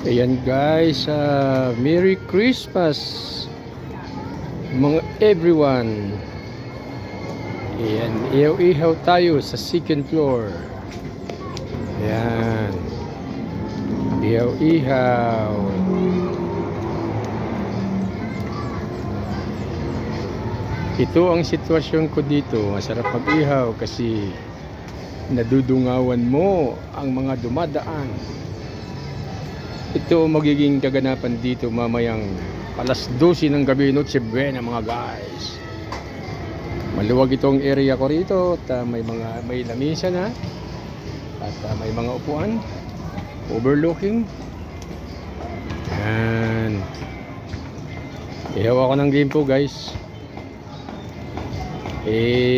Ayan guys, Merry Christmas mga everyone. Ayan, ihaw-ihaw tayo sa second floor. Ayan, ihaw-ihaw. Ito ang sitwasyon ko dito. Masarap mag-ihaw kasi nadudungawan mo ang mga dumadaan. Ito magiging kaganapan dito mamayang alas 12 ng gabi, Noche Buena mga guys. Maluwag itong area ko rito at may lamisa na at may mga upuan overlooking. Yan. Ihaw ako ng limpo guys.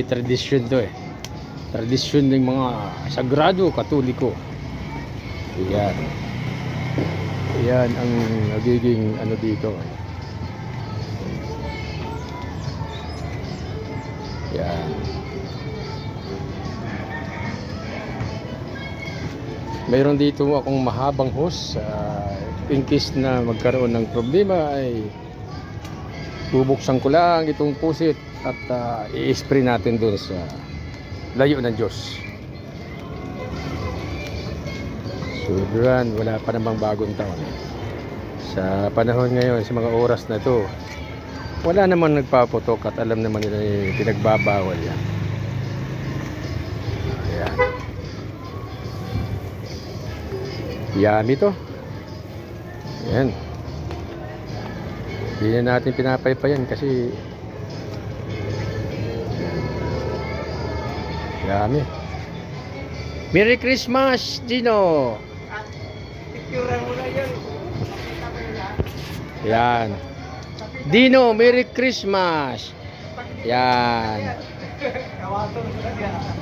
Tradisyon to eh. Tradisyon ng mga sagrado katoliko. Yan. Yan ang nagiging ano dito. Yan. Mayroon dito akong mahabang hose. In case na magkaroon ng problema ay bubuksan ko lang itong pusit at i-spray natin doon sa layo ng Diyos. Sudan, wala pa namang bagong taon. Sa panahon ngayon, sa mga oras na to, wala namang nagpaputok at alam naman nila pinagbabawal yan. Ayan. Yummy to. Ayan. Hindi na natin pinapaypayan kasi yummy. Merry Christmas, Gino! Yan. Dino, Merry Christmas. Yan.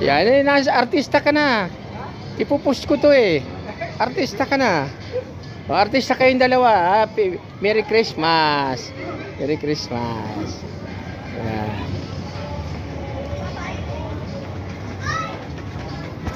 Yan, nasa artista ka na. Ipupost ko to eh. Artista ka na. O, artista kayong dalawa. Happy Merry Christmas. Merry Christmas. Yan.